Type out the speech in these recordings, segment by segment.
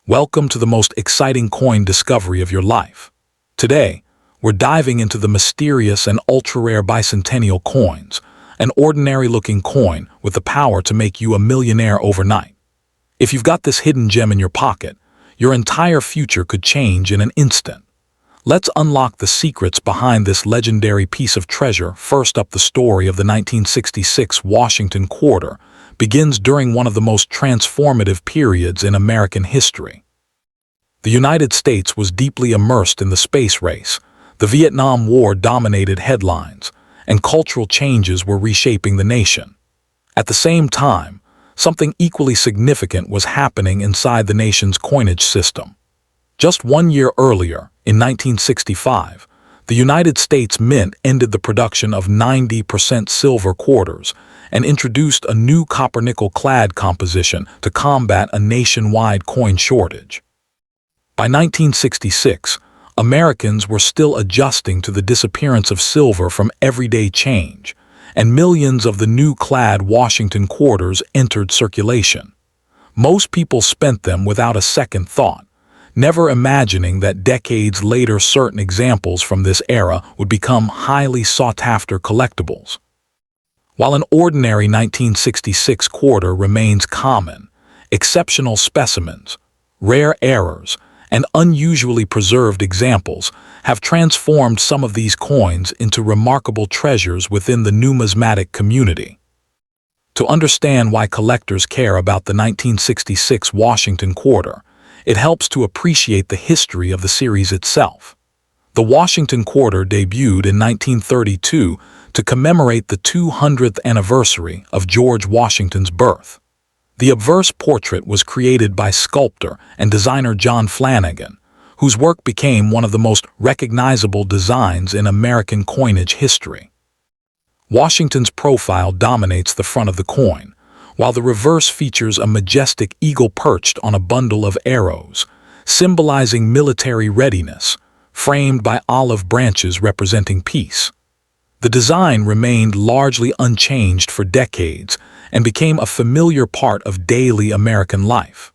Welcome to the most exciting coin discovery of your life. Today, we're diving into the mysterious and ultra-rare bicentennial coins, an ordinary-looking coin with the power to make you a millionaire overnight. If you've got this hidden gem in your pocket, your entire future could change in an instant. Let's unlock the secrets behind this legendary piece of treasure. First up, the story of the 1966 Washington quarter begins during one of the most transformative periods in American history. The United States was deeply immersed in the space race. The Vietnam War dominated headlines, and cultural changes were reshaping the nation. At the same time, something equally significant was happening inside the nation's coinage system. Just 1 year earlier, in 1965, the United States Mint ended the production of 90% silver quarters and introduced a new copper-nickel-clad composition to combat a nationwide coin shortage. By 1966, Americans were still adjusting to the disappearance of silver from everyday change, and millions of the new clad Washington quarters entered circulation. Most people spent them without a second thought, never imagining that decades later certain examples from this era would become highly sought-after collectibles. While an ordinary 1966 quarter remains common, exceptional specimens, rare errors, and unusually preserved examples have transformed some of these coins into remarkable treasures within the numismatic community. To understand why collectors care about the 1966 Washington quarter, it helps to appreciate the history of the series itself. The Washington quarter debuted in 1932 to commemorate the 200th anniversary of George Washington's birth. The obverse portrait was created by sculptor and designer John Flanagan, whose work became one of the most recognizable designs in American coinage history. Washington's profile dominates the front of the coin, while the reverse features a majestic eagle perched on a bundle of arrows, symbolizing military readiness, framed by olive branches representing peace. The design remained largely unchanged for decades and became a familiar part of daily American life.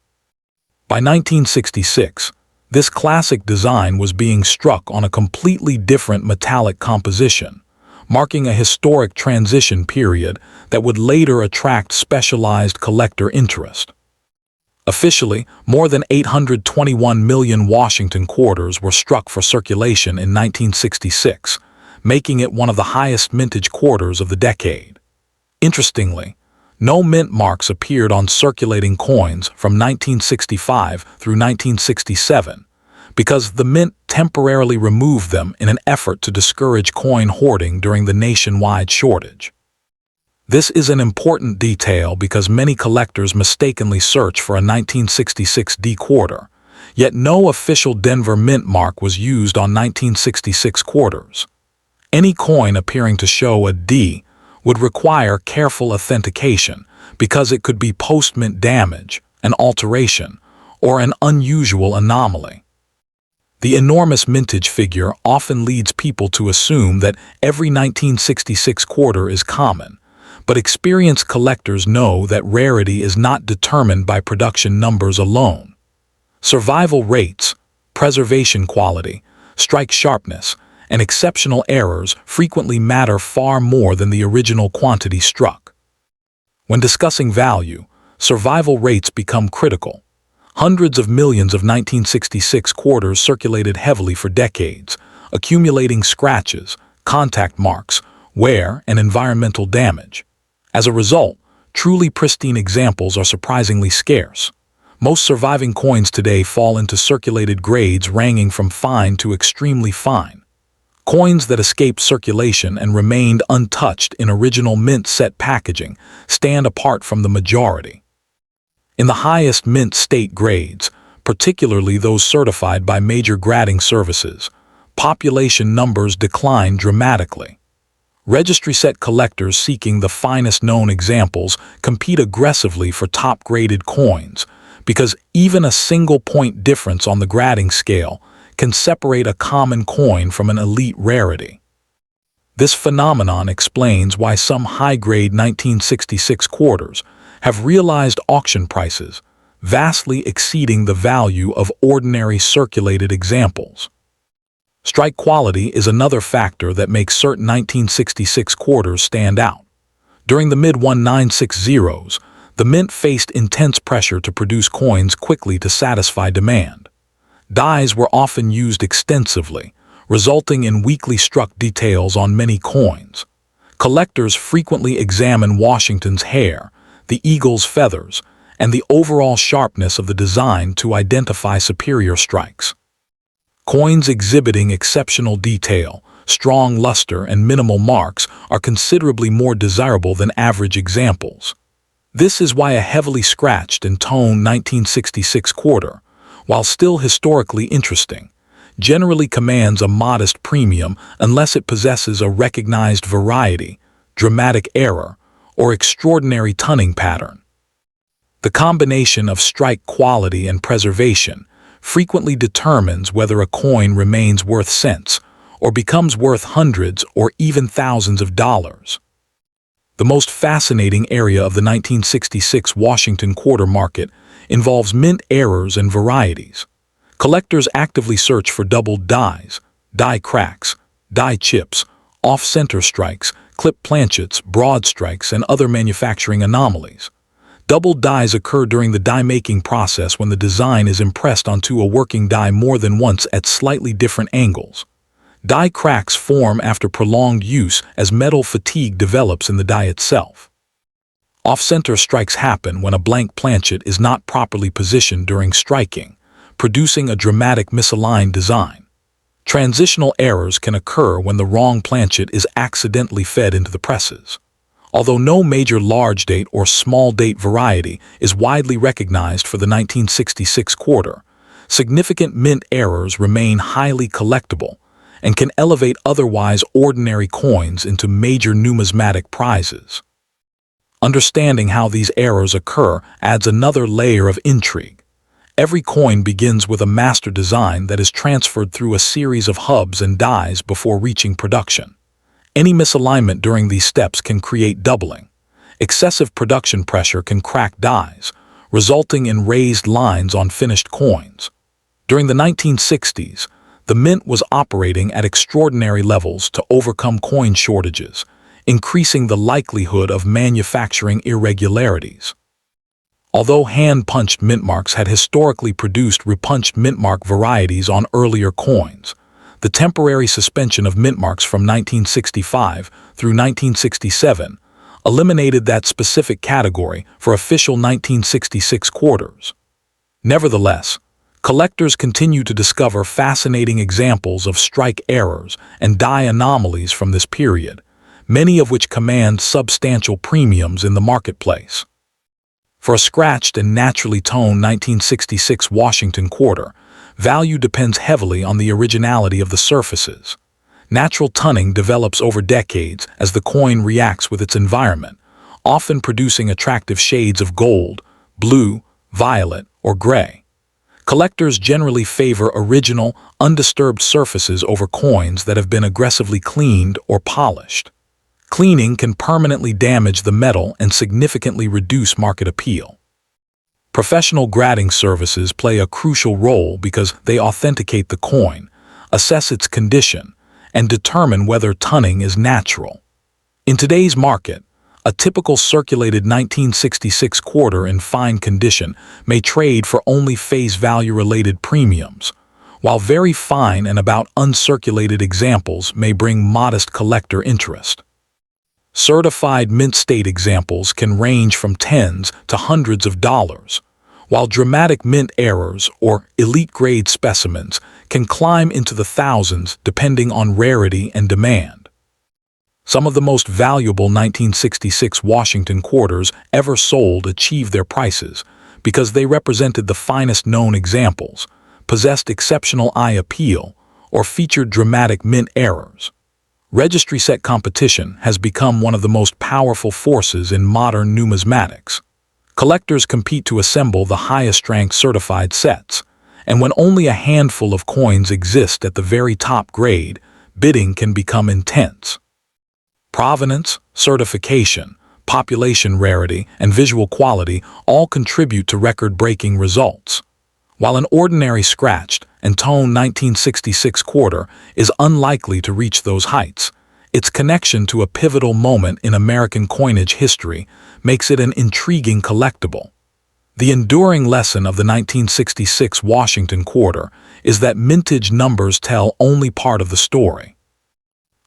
By 1966, this classic design was being struck on a completely different metallic composition, marking a historic transition period that would later attract specialized collector interest. Officially, more than 821 million Washington quarters were struck for circulation in 1966, making it one of the highest mintage quarters of the decade. Interestingly, no mint marks appeared on circulating coins from 1965 through 1967, because the mint temporarily removed them in an effort to discourage coin hoarding during the nationwide shortage. This is an important detail because many collectors mistakenly search for a 1966 D quarter, yet no official Denver mint mark was used on 1966 quarters. Any coin appearing to show a D would require careful authentication because it could be post-mint damage, an alteration, or an unusual anomaly. The enormous mintage figure often leads people to assume that every 1966 quarter is common, but experienced collectors know that rarity is not determined by production numbers alone. Survival rates, preservation quality, strike sharpness, and exceptional errors frequently matter far more than the original quantity struck. When discussing value, survival rates become critical. Hundreds of millions of 1966 quarters circulated heavily for decades, accumulating scratches, contact marks, wear, and environmental damage. As a result, truly pristine examples are surprisingly scarce. Most surviving coins today fall into circulated grades ranging from fine to extremely fine. Coins that escaped circulation and remained untouched in original mint set packaging stand apart from the majority. In the highest mint state grades, particularly those certified by major grading services, population numbers decline dramatically. Registry set collectors seeking the finest known examples compete aggressively for top-graded coins because even a single point difference on the grading scale can separate a common coin from an elite rarity. This phenomenon explains why some high-grade 1966 quarters have realized auction prices vastly exceeding the value of ordinary circulated examples. Strike quality is another factor that makes certain 1966 quarters stand out. During the mid-1960s, the mint faced intense pressure to produce coins quickly to satisfy demand. Dies were often used extensively, resulting in weakly struck details on many coins. Collectors frequently examine Washington's hair, the eagle's feathers, and the overall sharpness of the design to identify superior strikes. Coins exhibiting exceptional detail, strong luster, and minimal marks are considerably more desirable than average examples. This is why a heavily scratched and toned 1966 quarter, while still historically interesting, generally commands a modest premium unless it possesses a recognized variety, dramatic error, or extraordinary tunning pattern. The combination of strike quality and preservation frequently determines whether a coin remains worth cents or becomes worth hundreds or even thousands of dollars. The most fascinating area of the 1966 Washington quarter market involves mint errors and varieties. Collectors actively search for doubled dies, die cracks, die chips, off-center strikes, clip planchets, broad strikes, and other manufacturing anomalies. Doubled dies occur during the die-making process when the design is impressed onto a working die more than once at slightly different angles. Die cracks form after prolonged use as metal fatigue develops in the die itself. Off-center strikes happen when a blank planchet is not properly positioned during striking, producing a dramatic misaligned design. Transitional errors can occur when the wrong planchet is accidentally fed into the presses. Although no major large date or small date variety is widely recognized for the 1966 quarter, significant mint errors remain highly collectible and can elevate otherwise ordinary coins into major numismatic prizes. Understanding how these errors occur adds another layer of intrigue. Every coin begins with a master design that is transferred through a series of hubs and dies before reaching production. Any misalignment during these steps can create doubling. Excessive production pressure can crack dies, resulting in raised lines on finished coins. During the 1960s, the mint was operating at extraordinary levels to overcome coin shortages, increasing the likelihood of manufacturing irregularities. Although hand-punched mint marks had historically produced repunched mint mark varieties on earlier coins, the temporary suspension of mint marks from 1965 through 1967 eliminated that specific category for official 1966 quarters. Nevertheless, collectors continue to discover fascinating examples of strike errors and die anomalies from this period, many of which command substantial premiums in the marketplace. For a scratched and naturally toned 1966 Washington quarter, value depends heavily on the originality of the surfaces. Natural tunning develops over decades as the coin reacts with its environment, often producing attractive shades of gold, blue, violet, or gray. Collectors generally favor original, undisturbed surfaces over coins that have been aggressively cleaned or polished. Cleaning can permanently damage the metal and significantly reduce market appeal. Professional grading services play a crucial role because they authenticate the coin, assess its condition, and determine whether tunning is natural. In today's market, a typical circulated 1966 quarter in fine condition may trade for only face value-related premiums, while very fine and about uncirculated examples may bring modest collector interest. Certified mint state examples can range from tens to hundreds of dollars, while dramatic mint errors or elite-grade specimens can climb into the thousands depending on rarity and demand. Some of the most valuable 1966 Washington quarters ever sold achieved their prices because they represented the finest known examples, possessed exceptional eye appeal, or featured dramatic mint errors. Registry set competition has become one of the most powerful forces in modern numismatics. Collectors compete to assemble the highest-ranked certified sets, and when only a handful of coins exist at the very top grade, bidding can become intense. Provenance, certification, population rarity, and visual quality all contribute to record-breaking results. While an ordinary scratched and toned 1966 quarter is unlikely to reach those heights, its connection to a pivotal moment in American coinage history makes it an intriguing collectible. The enduring lesson of the 1966 Washington quarter is that mintage numbers tell only part of the story.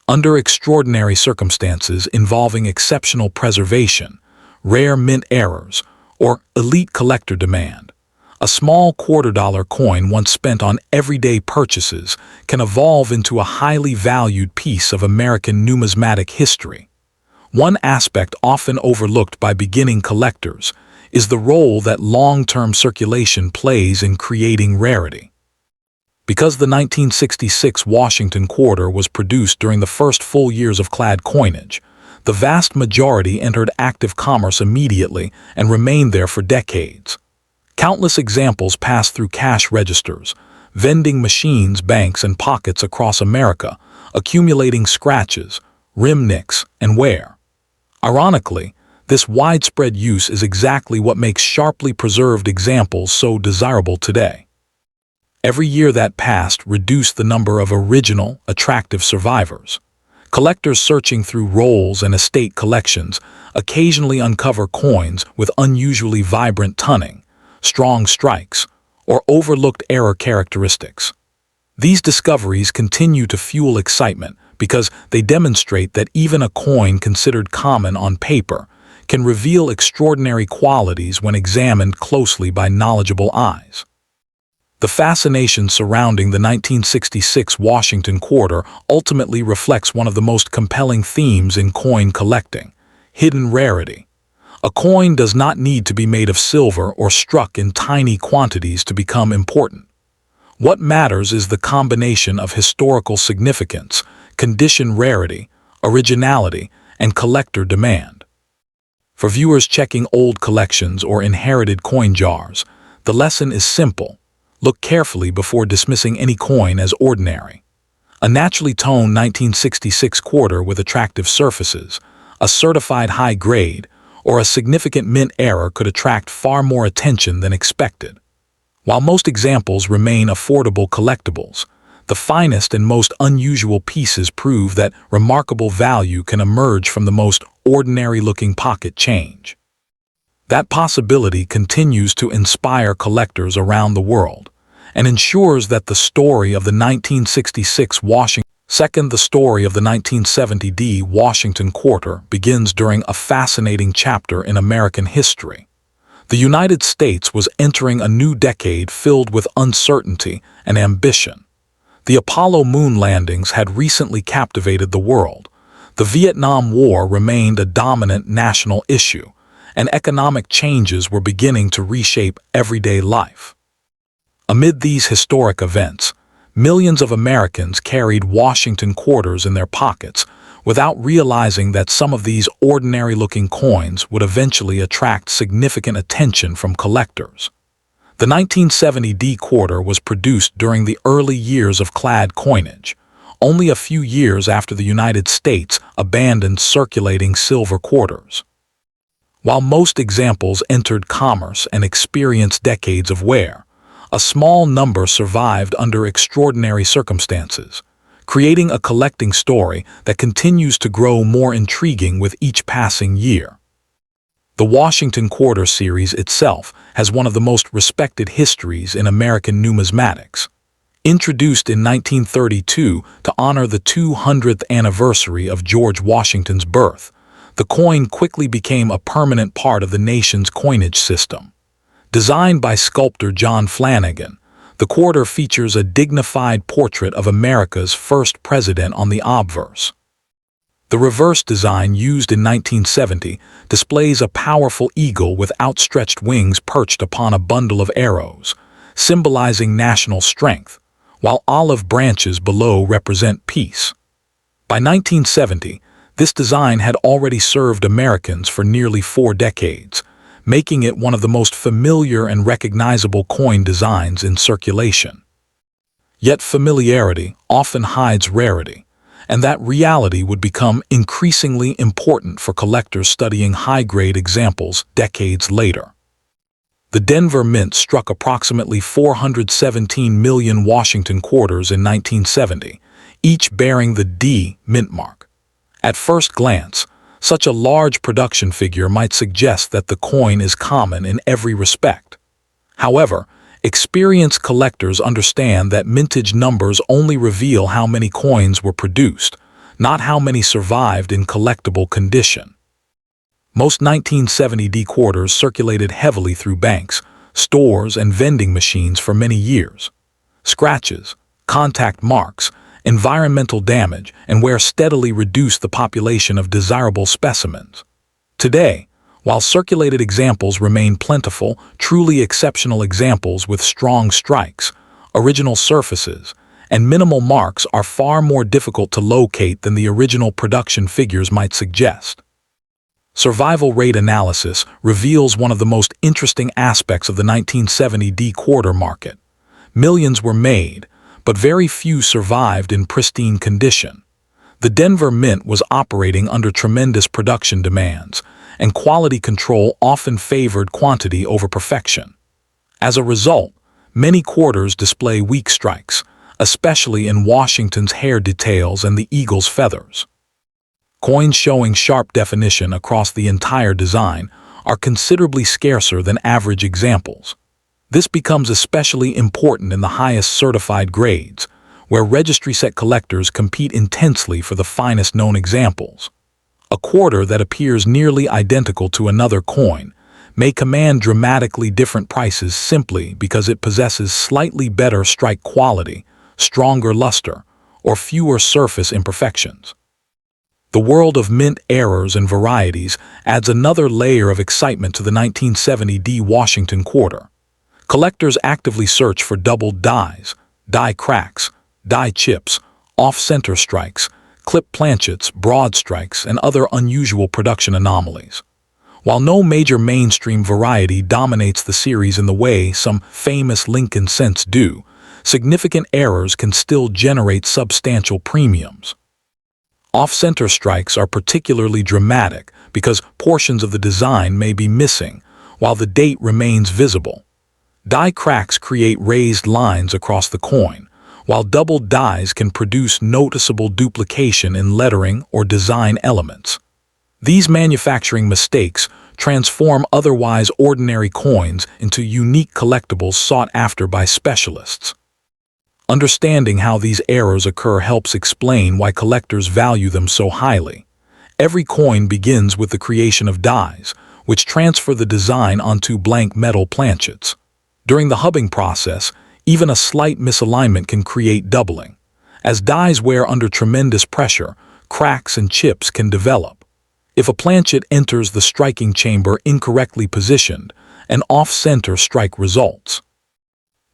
Under extraordinary circumstances involving exceptional preservation, rare mint errors, or elite collector demand, a small $quarter coin once spent on everyday purchases can evolve into a highly valued piece of American numismatic history. One aspect often overlooked by beginning collectors is the role that long-term circulation plays in creating rarity. Because the 1966 Washington quarter was produced during the first full years of clad coinage, the vast majority entered active commerce immediately and remained there for decades. Countless examples passed through cash registers, vending machines, banks, and pockets across America, accumulating scratches, rim nicks, and wear. Ironically, this widespread use is exactly what makes sharply preserved examples so desirable today. Every year that passed reduced the number of original, attractive survivors. Collectors searching through rolls and estate collections occasionally uncover coins with unusually vibrant tunning, strong strikes, or overlooked error characteristics. These discoveries continue to fuel excitement because they demonstrate that even a coin considered common on paper can reveal extraordinary qualities when examined closely by knowledgeable eyes. The fascination surrounding the 1966 Washington quarter ultimately reflects one of the most compelling themes in coin collecting: hidden rarity. A coin does not need to be made of silver or struck in tiny quantities to become important. What matters is the combination of historical significance, condition rarity, originality, and collector demand. For viewers checking old collections or inherited coin jars, the lesson is simple: look carefully before dismissing any coin as ordinary. A naturally toned 1966 quarter with attractive surfaces, a certified high grade, or a significant mint error could attract far more attention than expected. While most examples remain affordable collectibles, the finest and most unusual pieces prove that remarkable value can emerge from the most ordinary-looking pocket change. That possibility continues to inspire collectors around the world and ensures that the story of the 1966 the story of the 1970 Washington quarter begins during a fascinating chapter in American history. The United States was entering a new decade filled with uncertainty and ambition. The Apollo moon landings had recently captivated the world. The Vietnam War remained a dominant national issue, and economic changes were beginning to reshape everyday life. Amid these historic events, millions of Americans carried Washington quarters in their pockets without realizing that some of these ordinary-looking coins would eventually attract significant attention from collectors. The 1970 quarter was produced during the early years of clad coinage, only a few years after the United States abandoned circulating silver quarters. While most examples entered commerce and experienced decades of wear, a small number survived under extraordinary circumstances, creating a collecting story that continues to grow more intriguing with each passing year. The Washington Quarter series itself has one of the most respected histories in American numismatics. Introduced in 1932 to honor the 200th anniversary of George Washington's birth, the coin quickly became a permanent part of the nation's coinage system. Designed by sculptor John Flanagan, the quarter features a dignified portrait of America's first president on the obverse. The reverse design used in 1970 displays a powerful eagle with outstretched wings perched upon a bundle of arrows, symbolizing national strength, while olive branches below represent peace. By 1970, this design had already served Americans for nearly 4 decades, making it one of the most familiar and recognizable coin designs in circulation. Yet familiarity often hides rarity, and that reality would become increasingly important for collectors studying high-grade examples decades later. The Denver Mint struck approximately 417 million Washington quarters in 1970, each bearing the D mint mark. At first glance, such a large production figure might suggest that the coin is common in every respect. However, experienced collectors understand that mintage numbers only reveal how many coins were produced, not how many survived in collectible condition. Most 1970 D quarters circulated heavily through banks, stores, and vending machines for many years. Scratches, contact marks, environmental damage, and wear steadily reduced the population of desirable specimens. Today, while circulated examples remain plentiful, truly exceptional examples with strong strikes, original surfaces, and minimal marks are far more difficult to locate than the original production figures might suggest. Survival rate analysis reveals one of the most interesting aspects of the 1970 D quarter market. Millions were made, but very few survived in pristine condition. The Denver Mint was operating under tremendous production demands, and quality control often favored quantity over perfection. As a result, many quarters display weak strikes, especially in Washington's hair details and the eagle's feathers. Coins showing sharp definition across the entire design are considerably scarcer than average examples. This becomes especially important in the highest certified grades, where registry set collectors compete intensely for the finest known examples. A quarter that appears nearly identical to another coin may command dramatically different prices simply because it possesses slightly better strike quality, stronger luster, or fewer surface imperfections. The world of mint errors and varieties adds another layer of excitement to the 1970 D Washington quarter. Collectors actively search for doubled dies, die cracks, die chips, off-center strikes, clip planchets, broad strikes, and other unusual production anomalies. While no major mainstream variety dominates the series in the way some famous Lincoln cents do, significant errors can still generate substantial premiums. Off-center strikes are particularly dramatic because portions of the design may be missing, while the date remains visible. Die cracks create raised lines across the coin, while doubled dies can produce noticeable duplication in lettering or design elements. These manufacturing mistakes transform otherwise ordinary coins into unique collectibles sought after by specialists. Understanding how these errors occur helps explain why collectors value them so highly. Every coin begins with the creation of dies, which transfer the design onto blank metal planchets. During the hubbing process, even a slight misalignment can create doubling. As dies wear under tremendous pressure, cracks and chips can develop. If a planchet enters the striking chamber incorrectly positioned, an off-center strike results.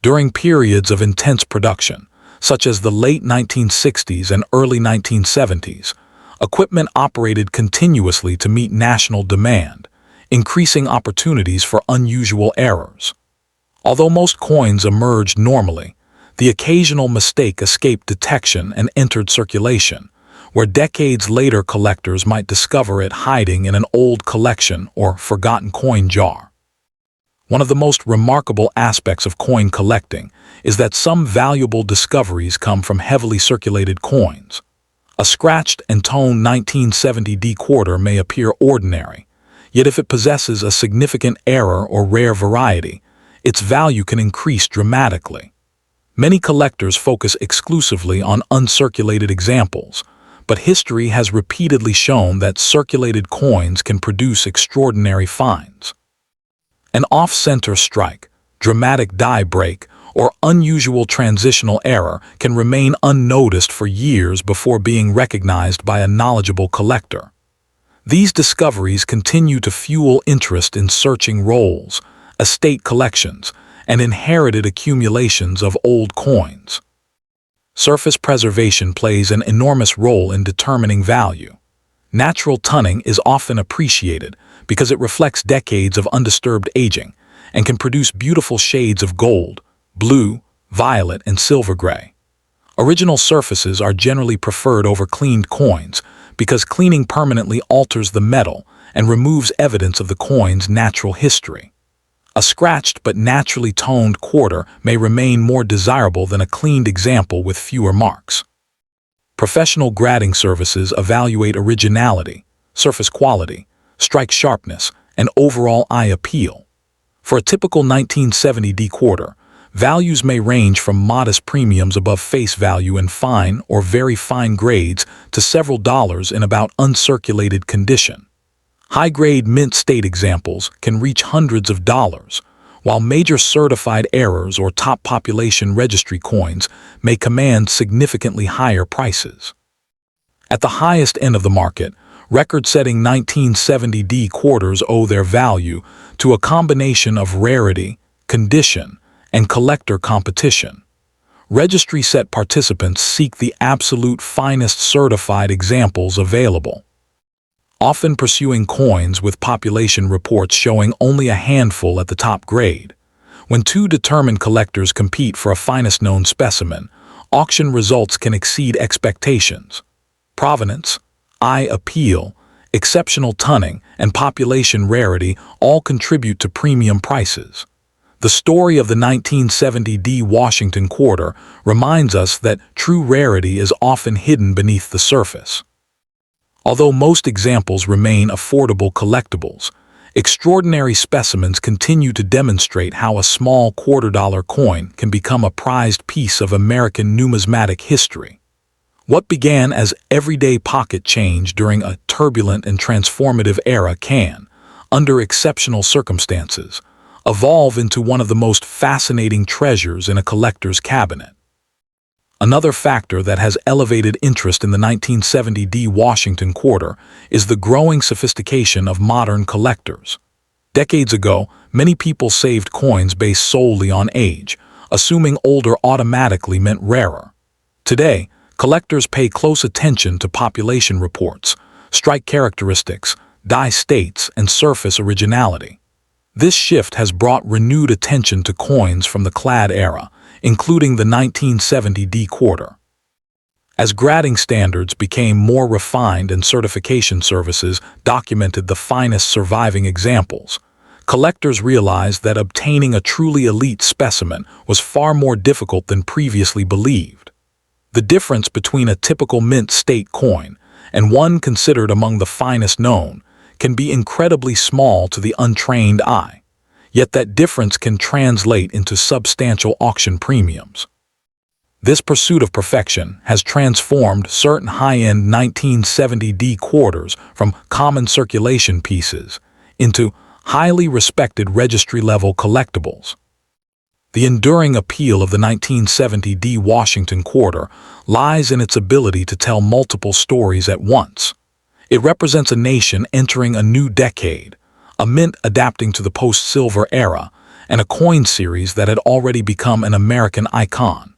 During periods of intense production, such as the late 1960s and early 1970s, equipment operated continuously to meet national demand, increasing opportunities for unusual errors. Although most coins emerged normally, the occasional mistake escaped detection and entered circulation, where decades later collectors might discover it hiding in an old collection or forgotten coin jar. One of the most remarkable aspects of coin collecting is that some valuable discoveries come from heavily circulated coins. A scratched and toned 1970 D quarter may appear ordinary, yet if it possesses a significant error or rare variety, its value can increase dramatically. Many collectors focus exclusively on uncirculated examples, but history has repeatedly shown that circulated coins can produce extraordinary finds. An off-center strike, dramatic die break, or unusual transitional error can remain unnoticed for years before being recognized by a knowledgeable collector. These discoveries continue to fuel interest in searching rolls, estate collections, and inherited accumulations of old coins. Surface preservation plays an enormous role in determining value. Natural tunning is often appreciated because it reflects decades of undisturbed aging and can produce beautiful shades of gold, blue, violet, and silver gray. Original surfaces are generally preferred over cleaned coins because cleaning permanently alters the metal and removes evidence of the coin's natural history. A scratched but naturally toned quarter may remain more desirable than a cleaned example with fewer marks. Professional grading services evaluate originality, surface quality, strike sharpness, and overall eye appeal. For a typical 1970D quarter, values may range from modest premiums above face value in fine or very fine grades to several dollars in about uncirculated condition. High-grade mint state examples can reach hundreds of dollars, while major certified errors or top population registry coins may command significantly higher prices. At the highest end of the market, record-setting 1970D quarters owe their value to a combination of rarity, condition, and collector competition. Registry-set participants seek the absolute finest certified examples available, often pursuing coins with population reports showing only a handful at the top grade. When two determined collectors compete for a finest known specimen, auction results can exceed expectations. Provenance, eye appeal, exceptional tunning, and population rarity all contribute to premium prices. The story of the 1970D Washington quarter reminds us that true rarity is often hidden beneath the surface. Although most examples remain affordable collectibles, extraordinary specimens continue to demonstrate how a small quarter-dollar coin can become a prized piece of American numismatic history. What began as everyday pocket change during a turbulent and transformative era can, under exceptional circumstances, evolve into one of the most fascinating treasures in a collector's cabinet. Another factor that has elevated interest in the 1970D Washington quarter is the growing sophistication of modern collectors. Decades ago, many people saved coins based solely on age, assuming older automatically meant rarer. Today, collectors pay close attention to population reports, strike characteristics, die states, and surface originality. This shift has brought renewed attention to coins from the clad era, including the 1970D quarter. As grading standards became more refined and certification services documented the finest surviving examples, collectors realized that obtaining a truly elite specimen was far more difficult than previously believed. The difference between a typical mint state coin and one considered among the finest known can be incredibly small to the untrained eye. Yet that difference can translate into substantial auction premiums. This pursuit of perfection has transformed certain high-end 1970D quarters from common circulation pieces into highly respected registry-level collectibles. The enduring appeal of the 1970D Washington quarter lies in its ability to tell multiple stories at once. It represents a nation entering a new decade, a mint adapting to the post-silver era, and a coin series that had already become an American icon.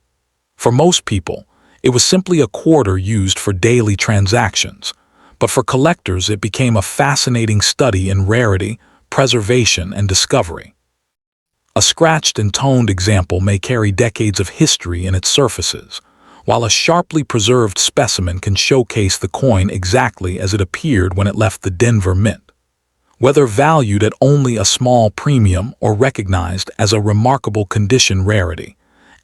For most people, it was simply a quarter used for daily transactions, but for collectors it became a fascinating study in rarity, preservation, and discovery. A scratched and toned example may carry decades of history in its surfaces, while a sharply preserved specimen can showcase the coin exactly as it appeared when it left the Denver Mint. Whether valued at only a small premium or recognized as a remarkable condition rarity,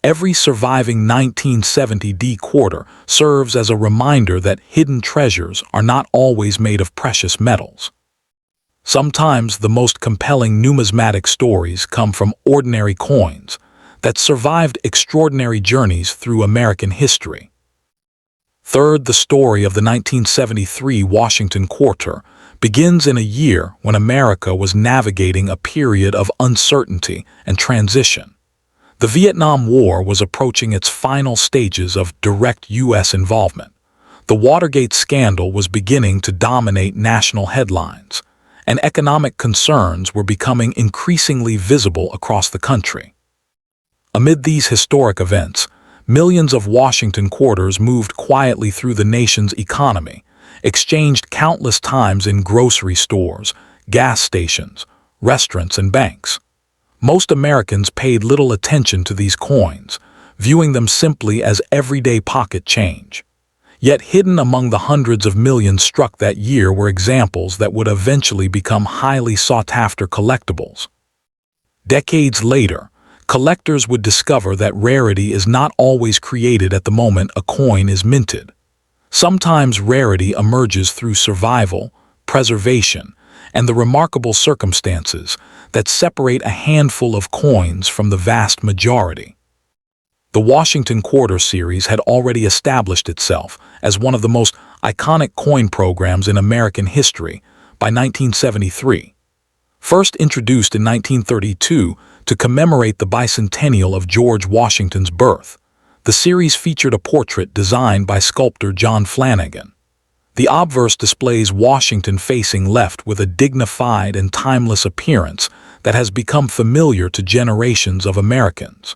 every surviving 1970D quarter serves as a reminder that hidden treasures are not always made of precious metals. Sometimes the most compelling numismatic stories come from ordinary coins that survived extraordinary journeys through American history. Third, the story of the 1973 Washington quarter begins in a year when America was navigating a period of uncertainty and transition. The Vietnam War was approaching its final stages of direct U.S. involvement. The Watergate scandal was beginning to dominate national headlines, and economic concerns were becoming increasingly visible across the country. Amid these historic events, millions of Washington quarters moved quietly through the nation's economy, exchanged countless times in grocery stores, gas stations, restaurants, and banks. Most Americans paid little attention to these coins, viewing them simply as everyday pocket change. Yet hidden among the hundreds of millions struck that year were examples that would eventually become highly sought-after collectibles. Decades later, collectors would discover that rarity is not always created at the moment a coin is minted. Sometimes rarity emerges through survival, preservation, and the remarkable circumstances that separate a handful of coins from the vast majority. The Washington Quarter series had already established itself as one of the most iconic coin programs in American history by 1973. First introduced in 1932 to commemorate the bicentennial of George Washington's birth, the series featured a portrait designed by sculptor John Flanagan. The obverse displays Washington facing left with a dignified and timeless appearance that has become familiar to generations of Americans.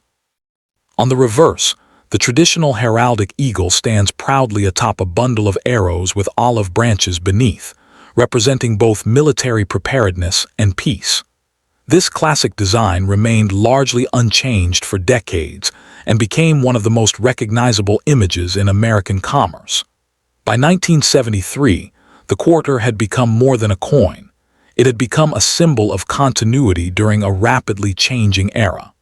On the reverse, the traditional heraldic eagle stands proudly atop a bundle of arrows with olive branches beneath, representing both military preparedness and peace. This classic design remained largely unchanged for decades and became one of the most recognizable images in American commerce. By 1973, the quarter had become more than a coin. It had become a symbol of continuity during a rapidly changing era.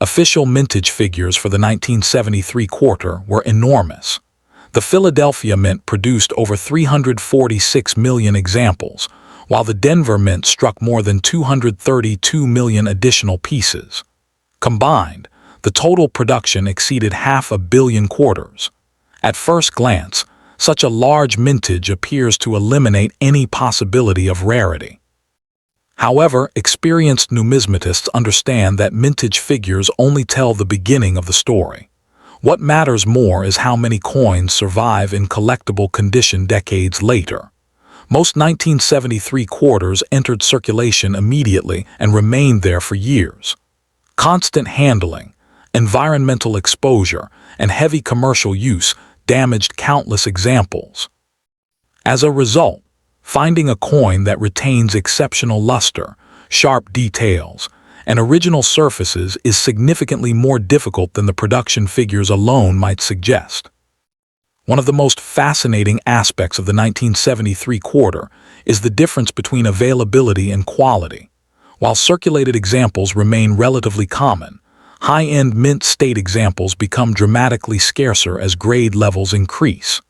Official mintage figures for the 1973 quarter were enormous. The Philadelphia Mint produced over 346 million examples, while the Denver Mint struck more than 232 million additional pieces. Combined, the total production exceeded 500 million quarters. At first glance, such a large mintage appears to eliminate any possibility of rarity. However, experienced numismatists understand that mintage figures only tell the beginning of the story. What matters more is how many coins survive in collectible condition decades later. Most 1973 quarters entered circulation immediately and remained there for years. Constant handling, environmental exposure, and heavy commercial use damaged countless examples. As a result, finding a coin that retains exceptional luster, sharp details, and original surfaces is significantly more difficult than the production figures alone might suggest. One of the most fascinating aspects of the 1973 quarter is the difference between availability and quality. While circulated examples remain relatively common, high-end mint state examples become dramatically scarcer as grade levels increase.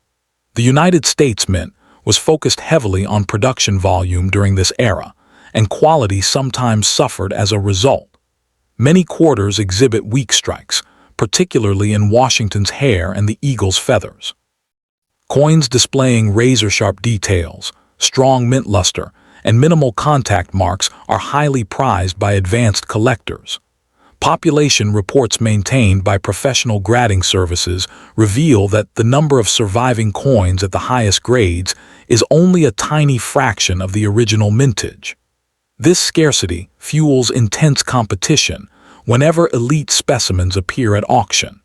The United States Mint was focused heavily on production volume during this era, and quality sometimes suffered as a result. Many quarters exhibit weak strikes, particularly in Washington's hair and the eagle's feathers. Coins displaying razor-sharp details, strong mint luster, and minimal contact marks are highly prized by advanced collectors. Population reports maintained by professional grading services reveal that the number of surviving coins at the highest grades is only a tiny fraction of the original mintage. This scarcity fuels intense competition whenever elite specimens appear at auction.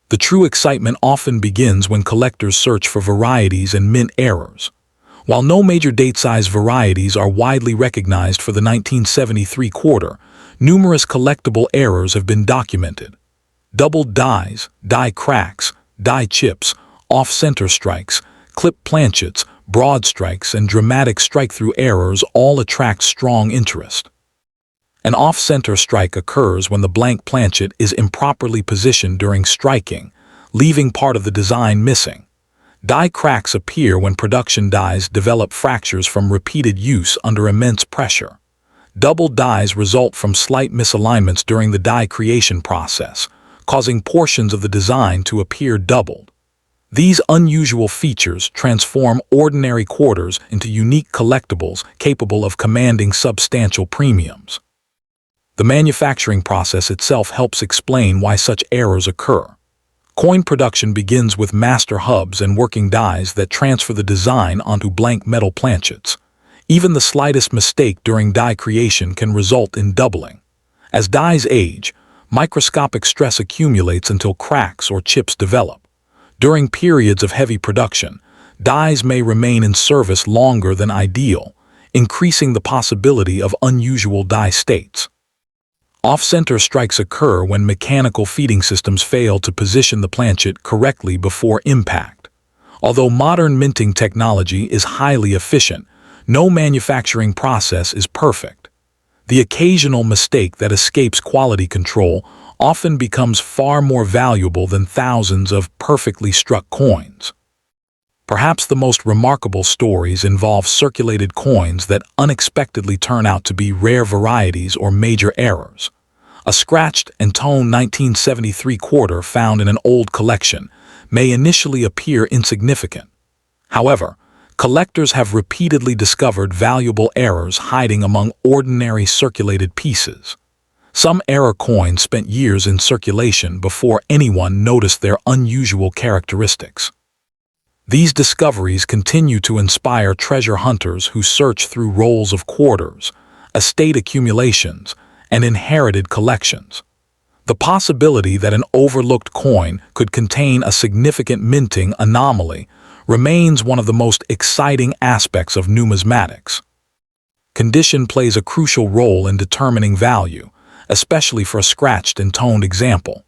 The true excitement often begins when collectors search for varieties and mint errors. While no major date-size varieties are widely recognized for the 1973 quarter, numerous collectible errors have been documented. Doubled dies, die cracks, die chips, off-center strikes, clip planchets, broad strikes, and dramatic strike-through errors all attract strong interest. An off-center strike occurs when the blank planchet is improperly positioned during striking, leaving part of the design missing. Die cracks appear when production dies develop fractures from repeated use under immense pressure. Double dies result from slight misalignments during the die creation process, causing portions of the design to appear doubled. These unusual features transform ordinary quarters into unique collectibles capable of commanding substantial premiums. The manufacturing process itself helps explain why such errors occur. Coin production begins with master hubs and working dies that transfer the design onto blank metal planchets. Even the slightest mistake during die creation can result in doubling. As dies age, microscopic stress accumulates until cracks or chips develop. During periods of heavy production, dies may remain in service longer than ideal, increasing the possibility of unusual die states. Off-center strikes occur when mechanical feeding systems fail to position the planchet correctly before impact. Although modern minting technology is highly efficient, no manufacturing process is perfect. The occasional mistake that escapes quality control often becomes far more valuable than thousands of perfectly struck coins. Perhaps the most remarkable stories involve circulated coins that unexpectedly turn out to be rare varieties or major errors. A scratched and toned 1973 quarter found in an old collection may initially appear insignificant. However, collectors have repeatedly discovered valuable errors hiding among ordinary circulated pieces. Some error coins spent years in circulation before anyone noticed their unusual characteristics. These discoveries continue to inspire treasure hunters who search through rolls of quarters, estate accumulations, and inherited collections. The possibility that an overlooked coin could contain a significant minting anomaly remains one of the most exciting aspects of numismatics. Condition plays a crucial role in determining value, especially for a scratched and toned example.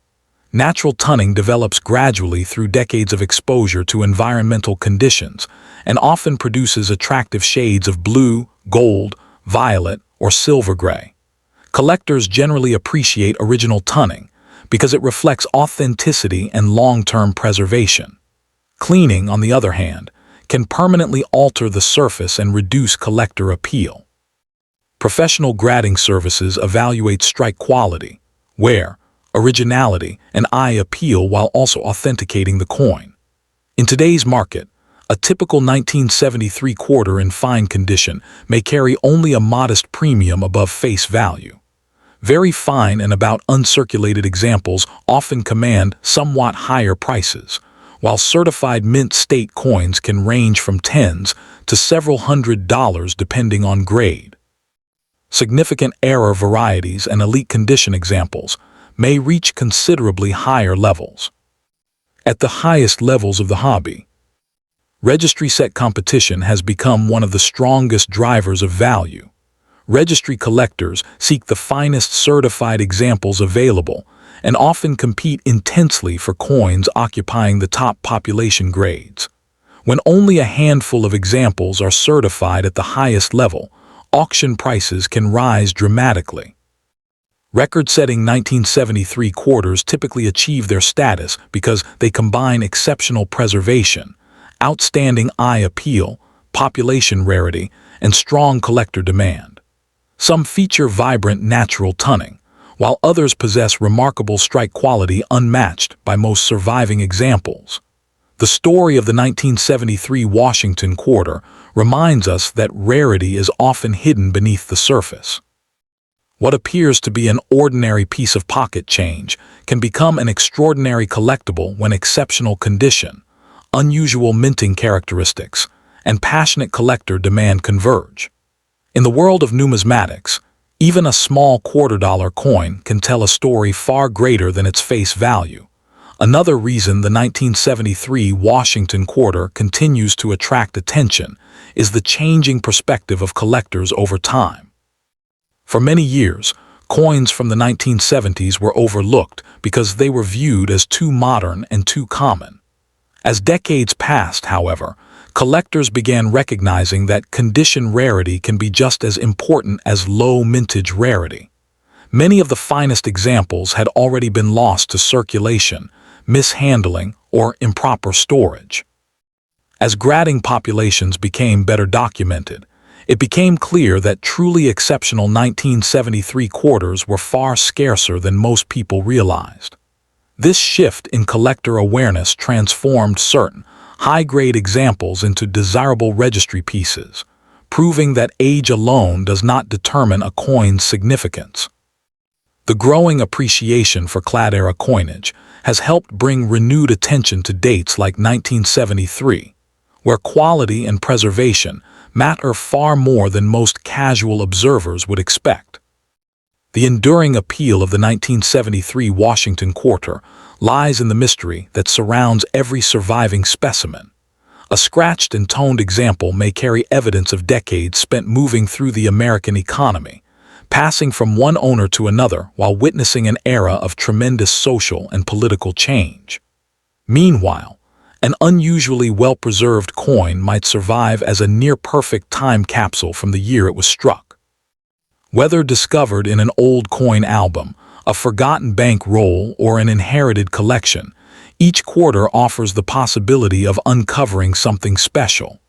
Natural tunning develops gradually through decades of exposure to environmental conditions and often produces attractive shades of blue, gold, violet, or silver gray. Collectors generally appreciate original tunning because it reflects authenticity and long-term preservation. Cleaning, on the other hand, can permanently alter the surface and reduce collector appeal. Professional grading services evaluate strike quality, wear, originality, and eye appeal while also authenticating the coin. In today's market, a typical 1973 quarter in fine condition may carry only a modest premium above face value. Very fine and about uncirculated examples often command somewhat higher prices, while certified mint state coins can range from tens to several $100s depending on grade. Significant error varieties and elite condition examples may reach considerably higher levels. At the highest levels of the hobby, registry set competition has become one of the strongest drivers of value. Registry collectors seek the finest certified examples available and often compete intensely for coins occupying the top population grades. When only a handful of examples are certified at the highest level, auction prices can rise dramatically. Record-setting 1973 quarters typically achieve their status because they combine exceptional preservation, outstanding eye appeal, population rarity, and strong collector demand. Some feature vibrant natural tunning, while others possess remarkable strike quality unmatched by most surviving examples. The story of the 1973 Washington quarter reminds us that rarity is often hidden beneath the surface. What appears to be an ordinary piece of pocket change can become an extraordinary collectible when exceptional condition, unusual minting characteristics, and passionate collector demand converge. In the world of numismatics, even a small $quarter coin can tell a story far greater than its face value. Another reason the 1973 Washington quarter continues to attract attention is the changing perspective of collectors over time. For many years, coins from the 1970s were overlooked because they were viewed as too modern and too common. As decades passed, however, collectors began recognizing that condition rarity can be just as important as low mintage rarity. Many of the finest examples had already been lost to circulation, mishandling, or improper storage. As grading populations became better documented, it became clear that truly exceptional 1973 quarters were far scarcer than most people realized. This shift in collector awareness transformed certain high-grade examples into desirable registry pieces, proving that age alone does not determine a coin's significance. The growing appreciation for clad-era coinage has helped bring renewed attention to dates like 1973, where quality and preservation matter far more than most casual observers would expect. The enduring appeal of the 1973 Washington quarter lies in the mystery that surrounds every surviving specimen. A scratched and toned example may carry evidence of decades spent moving through the American economy, passing from one owner to another while witnessing an era of tremendous social and political change. Meanwhile, an unusually well-preserved coin might survive as a near-perfect time capsule from the year it was struck. Whether discovered in an old coin album, a forgotten bank roll, or an inherited collection, each quarter offers the possibility of uncovering something special.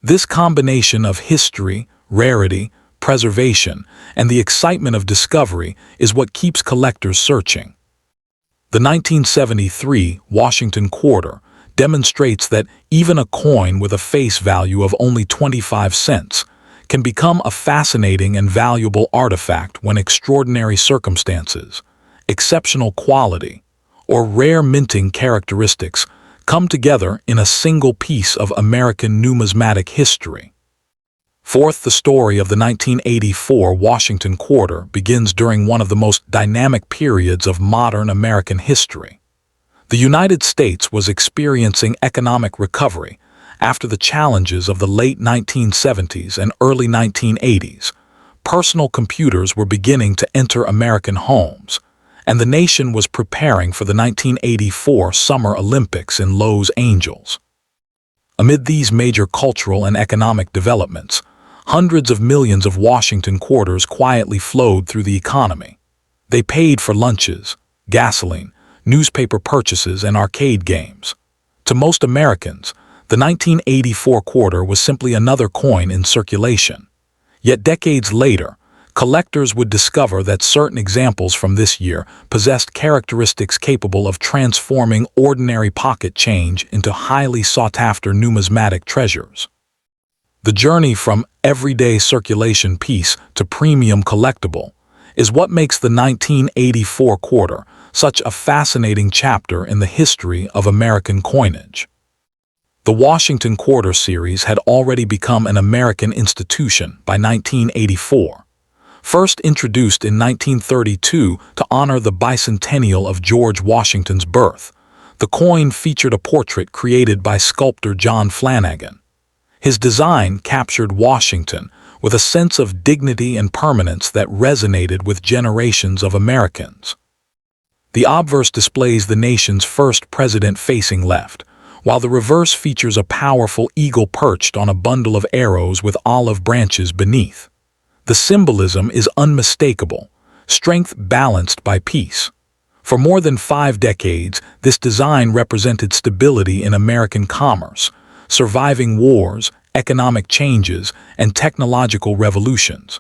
This combination of history, rarity, preservation, and the excitement of discovery is what keeps collectors searching. The 1973 Washington quarter demonstrates that even a coin with a face value of only 25 cents can become a fascinating and valuable artifact when extraordinary circumstances, exceptional quality, or rare minting characteristics come together in a single piece of American numismatic history. Fourth, the story of the 1984 Washington quarter begins during one of the most dynamic periods of modern American history. The United States was experiencing economic recovery after the challenges of the late 1970s and early 1980s. Personal computers were beginning to enter American homes, and the nation was preparing for the 1984 Summer Olympics in Los Angeles. Amid these major cultural and economic developments, hundreds of millions of Washington quarters quietly flowed through the economy. They paid for lunches, gasoline, newspaper purchases, and arcade games. To most Americans, the 1984 quarter was simply another coin in circulation. Yet decades later, collectors would discover that certain examples from this year possessed characteristics capable of transforming ordinary pocket change into highly sought-after numismatic treasures. The journey from everyday circulation piece to premium collectible is what makes the 1984 quarter such a fascinating chapter in the history of American coinage. The Washington Quarter series had already become an American institution by 1984. First introduced in 1932 to honor the bicentennial of George Washington's birth, the coin featured a portrait created by sculptor John Flanagan. His design captured Washington with a sense of dignity and permanence that resonated with generations of Americans. The obverse displays the nation's first president facing left, while the reverse features a powerful eagle perched on a bundle of arrows with olive branches beneath. The symbolism is unmistakable, strength balanced by peace. For more than 5 decades, this design represented stability in American commerce, surviving wars, economic changes, and technological revolutions.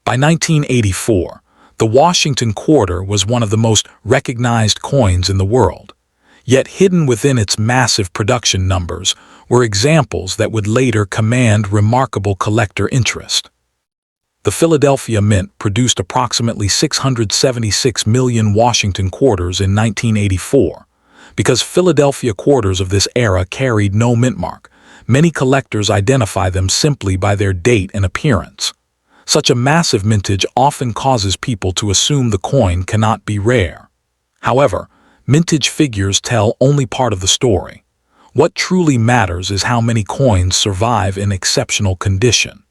By 1984, the Washington Quarter was one of the most recognized coins in the world. Yet hidden within its massive production numbers were examples that would later command remarkable collector interest. The Philadelphia Mint produced approximately 676 million Washington quarters in 1984. Because Philadelphia quarters of this era carried no mint mark, many collectors identify them simply by their date and appearance. Such a massive mintage often causes people to assume the coin cannot be rare. However, mintage figures tell only part of the story. What truly matters is how many coins survive in exceptional condition.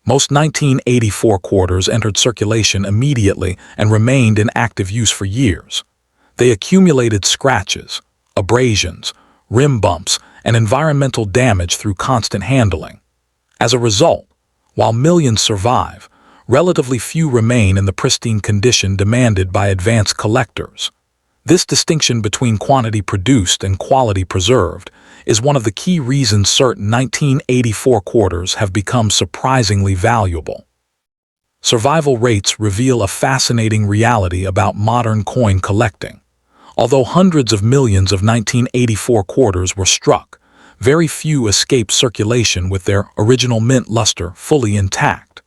Most 1984 quarters entered circulation immediately and remained in active use for years. They accumulated scratches, abrasions, rim bumps, and environmental damage through constant handling. As a result, while millions survive, relatively few remain in the pristine condition demanded by advanced collectors. This distinction between quantity produced and quality preserved is one of the key reasons certain 1984 quarters have become surprisingly valuable. Survival rates reveal a fascinating reality about modern coin collecting. Although hundreds of millions of 1984 quarters were struck, very few escaped circulation with their original mint luster fully intact.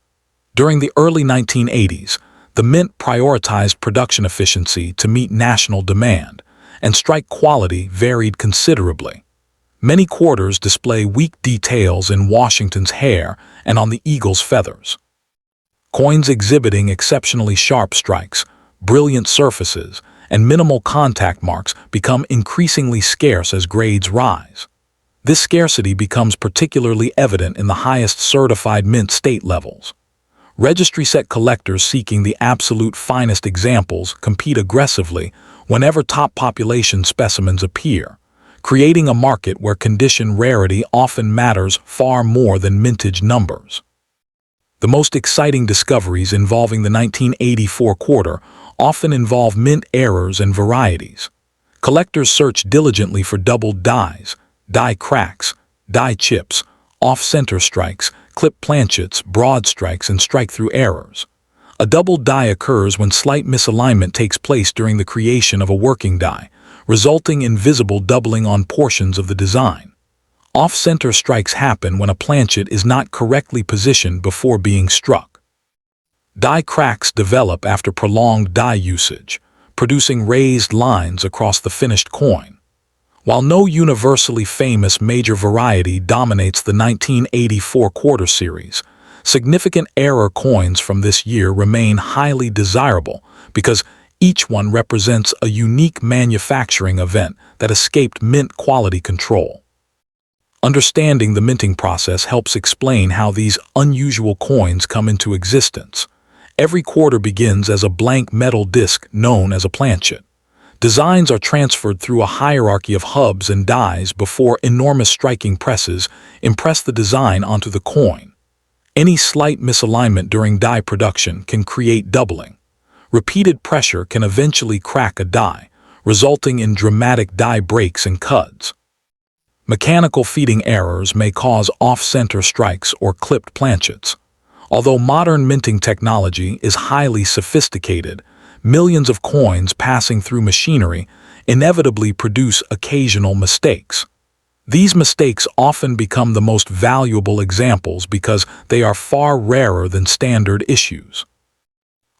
During the early 1980s, the mint prioritized production efficiency to meet national demand, and strike quality varied considerably. Many quarters display weak details in Washington's hair and on the eagle's feathers. Coins exhibiting exceptionally sharp strikes, brilliant surfaces, and minimal contact marks become increasingly scarce as grades rise. This scarcity becomes particularly evident in the highest certified mint state levels. Registry set collectors seeking the absolute finest examples compete aggressively whenever top population specimens appear, creating a market where condition rarity often matters far more than mintage numbers. The most exciting discoveries involving the 1984 quarter often involve mint errors and varieties. Collectors search diligently for doubled dies, die cracks, die chips, off-center strikes, clip planchets, broad strikes, and strike-through errors. A doubled die occurs when slight misalignment takes place during the creation of a working die, resulting in visible doubling on portions of the design. Off-center strikes happen when a planchet is not correctly positioned before being struck. Die cracks develop after prolonged die usage, producing raised lines across the finished coin. While no universally famous major variety dominates the 1984 quarter series, significant error coins from this year remain highly desirable because each one represents a unique manufacturing event that escaped mint quality control. Understanding the minting process helps explain how these unusual coins come into existence. Every quarter begins as a blank metal disc known as a planchet. Designs are transferred through a hierarchy of hubs and dies before enormous striking presses impress the design onto the coin. Any slight misalignment during die production can create doubling. Repeated pressure can eventually crack a die, resulting in dramatic die breaks and cuts. Mechanical feeding errors may cause off-center strikes or clipped planchets. Although modern minting technology is highly sophisticated, millions of coins passing through machinery inevitably produce occasional mistakes. These mistakes often become the most valuable examples because they are far rarer than standard issues.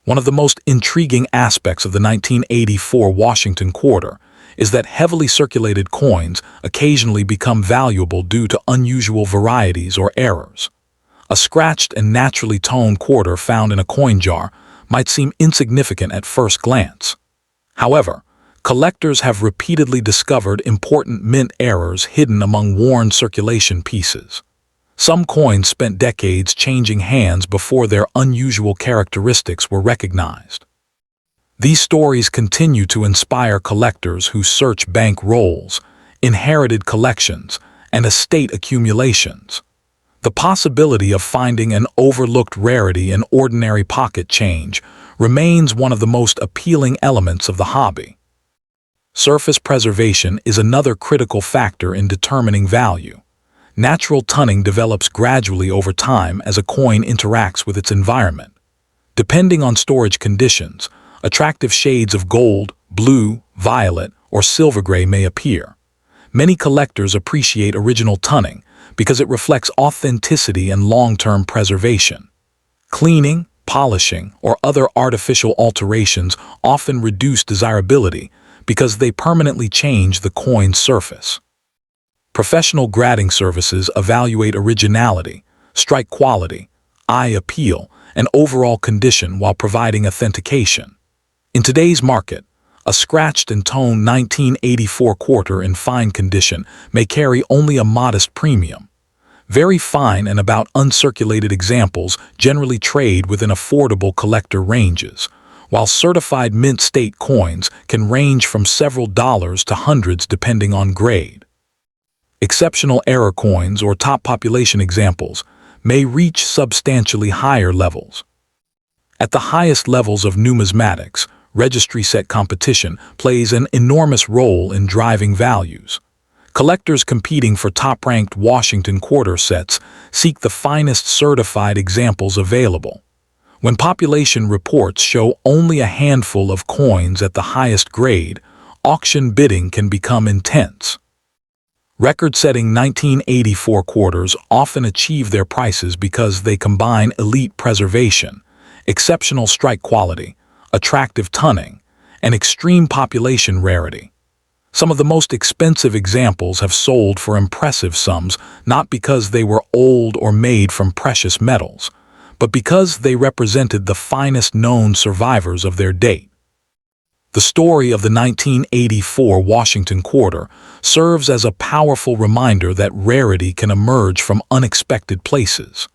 One of the most intriguing aspects of the 1984 Washington quarter is that heavily circulated coins occasionally become valuable due to unusual varieties or errors. A scratched and naturally toned quarter found in a coin jar might seem insignificant at first glance. However, collectors have repeatedly discovered important mint errors hidden among worn circulation pieces. Some coins spent decades changing hands before their unusual characteristics were recognized. These stories continue to inspire collectors who search bank rolls, inherited collections, and estate accumulations. The possibility of finding an overlooked rarity in ordinary pocket change remains one of the most appealing elements of the hobby. Surface preservation is another critical factor in determining value. Natural tunning develops gradually over time as a coin interacts with its environment. Depending on storage conditions, attractive shades of gold, blue, violet, or silver gray may appear. Many collectors appreciate original tunning because it reflects authenticity and long-term preservation. Cleaning, polishing, or other artificial alterations often reduce desirability because they permanently change the coin's surface. Professional grading services evaluate originality, strike quality, eye appeal, and overall condition while providing authentication. In today's market, a scratched and toned 1984 quarter in fine condition may carry only a modest premium. Very fine and about uncirculated examples generally trade within affordable collector ranges, while certified mint state coins can range from several dollars to hundreds depending on grade. Exceptional error coins or top population examples may reach substantially higher levels. At the highest levels of numismatics, registry set competition plays an enormous role in driving values. Collectors competing for top-ranked Washington quarter sets seek the finest certified examples available. When population reports show only a handful of coins at the highest grade, auction bidding can become intense. Record-setting 1984 quarters often achieve their prices because they combine elite preservation, exceptional strike quality, attractive tunning, and extreme population rarity. Some of the most expensive examples have sold for impressive sums not because they were old or made from precious metals, but because they represented the finest known survivors of their date. The story of the 1984 Washington quarter serves as a powerful reminder that rarity can emerge from unexpected places.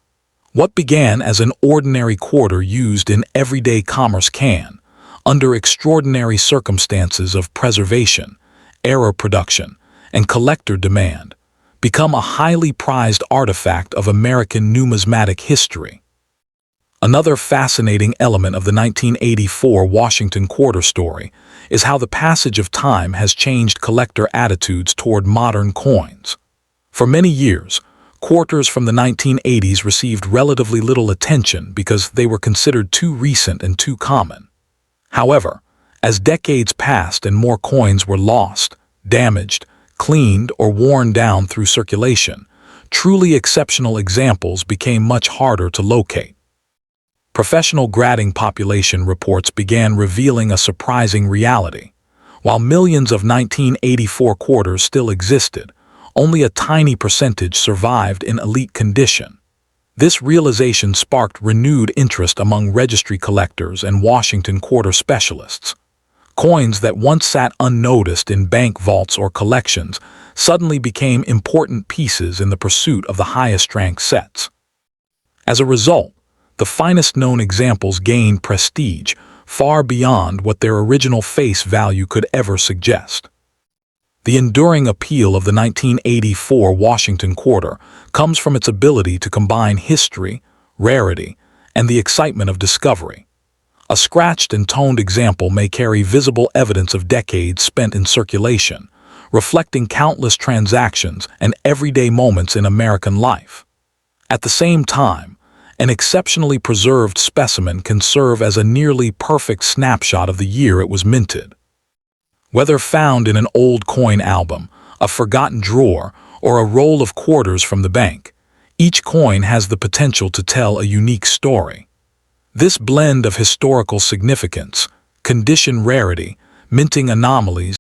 What began as an ordinary quarter used in everyday commerce can, under extraordinary circumstances of preservation, error production, and collector demand, become a highly prized artifact of American numismatic history. Another fascinating element of the 1984 Washington quarter story is how the passage of time has changed collector attitudes toward modern coins. For many years, quarters from the 1980s received relatively little attention because they were considered too recent and too common. However, as decades passed and more coins were lost, damaged, cleaned, or worn down through circulation, truly exceptional examples became much harder to locate. Professional grading population reports began revealing a surprising reality. While millions of 1984 quarters still existed, only a tiny percentage survived in elite condition. This realization sparked renewed interest among registry collectors and Washington quarter specialists. Coins that once sat unnoticed in bank vaults or collections suddenly became important pieces in the pursuit of the highest-ranked sets. As a result, the finest known examples gained prestige far beyond what their original face value could ever suggest. The enduring appeal of the 1984 Washington quarter comes from its ability to combine history, rarity, and the excitement of discovery. A scratched and toned example may carry visible evidence of decades spent in circulation, reflecting countless transactions and everyday moments in American life. At the same time, an exceptionally preserved specimen can serve as a nearly perfect snapshot of the year it was minted. Whether found in an old coin album, a forgotten drawer, or a roll of quarters from the bank, each coin has the potential to tell a unique story. This blend of historical significance, condition rarity, minting anomalies,